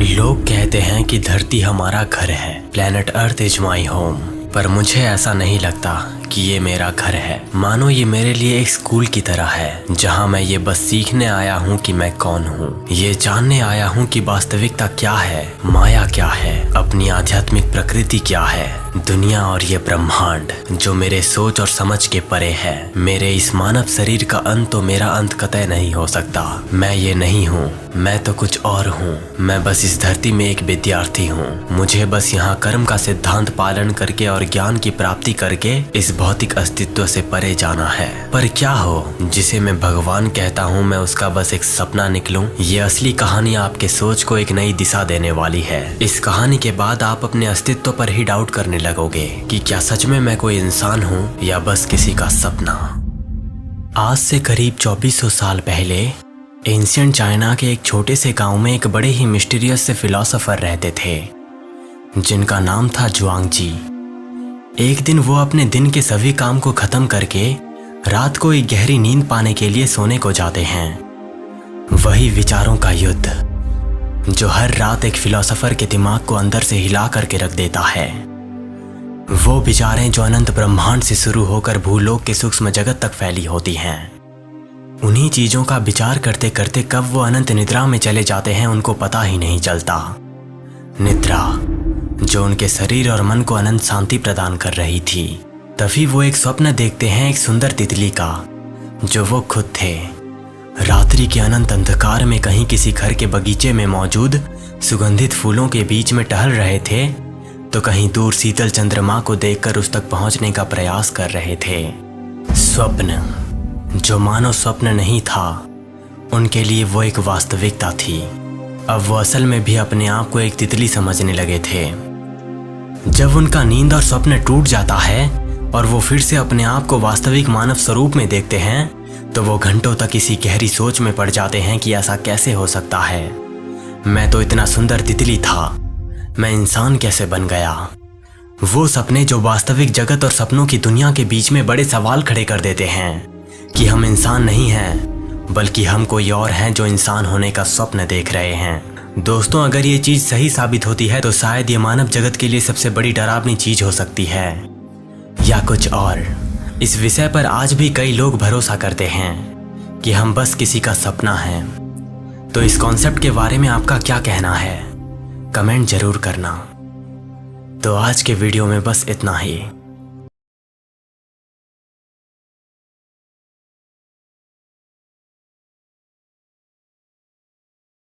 लोग कहते हैं कि धरती हमारा घर है, planet earth is my home, पर मुझे ऐसा नहीं लगता कि ये मेरा घर है। मानो ये मेरे लिए एक स्कूल की तरह है, जहाँ मैं ये बस सीखने आया हूँ कि मैं कौन हूँ, ये जानने आया हूँ कि वास्तविकता क्या है, माया क्या है, अपनी आध्यात्मिक प्रकृति क्या है, दुनिया और ये ब्रह्मांड जो मेरे सोच और समझ के परे है। मेरे इस मानव शरीर का अंत तो मेरा अंत कतई नहीं हो सकता। मैं ये नहीं हूँ, मैं तो कुछ और हूँ। मैं बस इस धरती में एक विद्यार्थी हूँ। मुझे बस यहाँ कर्म का सिद्धांत पालन करके और ज्ञान की प्राप्ति करके इस भौतिक अस्तित्व से परे जाना है। पर क्या हो जिसे मैं भगवान कहता हूँ, मैं उसका बस एक सपना निकलूं। ये असली कहानी आपके सोच को एक नई दिशा देने वाली है। इस कहानी के बाद आप अपने अस्तित्व पर ही डाउट करने लगोगे कि क्या सच में मैं कोई इंसान हूँ या बस किसी का सपना। आज से करीब 2400 साल पहले एंशिएंट चाइना के एक छोटे से गांव में एक बड़े ही मिस्टीरियस से फिलोसोफर रहते थे, जिनका नाम था जुआंगजी। एक दिन वो अपने दिन के सभी काम को खत्म करके रात को एक गहरी नींद पाने के लिए सोने को जाते हैं। वही विचारों का युद्ध जो हर रात एक फिलोसोफर के दिमाग को अंदर से हिला करके रख देता है। वो विचारें जो अनंत ब्रह्मांड से शुरू होकर भूलोक के सूक्ष्म जगत तक फैली होती हैं। उन्हीं चीजों का विचार करते करते कब वो अनंत निद्रा में चले जाते हैं उनको पता ही नहीं चलता। निद्रा जो उनके शरीर और मन को अनंत शांति प्रदान कर रही थी। तभी वो एक स्वप्न देखते हैं एक सुंदर तितली का, जो वो खुद थे। रात्रि के अनंत अंधकार में कहीं किसी घर के बगीचे में मौजूद सुगंधित फूलों के बीच में टहल रहे थे, तो कहीं दूर शीतल चंद्रमा को देखकर उस तक पहुंचने का प्रयास कर रहे थे। स्वप्न जो मानो स्वप्न नहीं था, उनके लिए वो एक वास्तविकता थी। अब वो असल में भी अपने आप को एक तितली समझने लगे थे। जब उनका नींद और स्वप्न टूट जाता है और वो फिर से अपने आप को वास्तविक मानव स्वरूप में देखते हैं, तो वो घंटों तक इसी गहरी सोच में पड़ जाते हैं कि ऐसा कैसे हो सकता है। मैं तो इतना सुंदर तितली था, मैं इंसान कैसे बन गया। वो सपने जो वास्तविक जगत और सपनों की दुनिया के बीच में बड़े सवाल खड़े कर देते हैं कि हम इंसान नहीं हैं, बल्कि हम कोई और हैं जो इंसान होने का स्वप्न देख रहे हैं। दोस्तों, अगर ये चीज सही साबित होती है तो शायद ये मानव जगत के लिए सबसे बड़ी डरावनी चीज हो सकती है, या कुछ और। इस विषय पर आज भी कई लोग भरोसा करते हैं कि हम बस किसी का सपना हैं। तो इस कॉन्सेप्ट के बारे में आपका क्या कहना है, कमेंट जरूर करना। तो आज के वीडियो में बस इतना ही।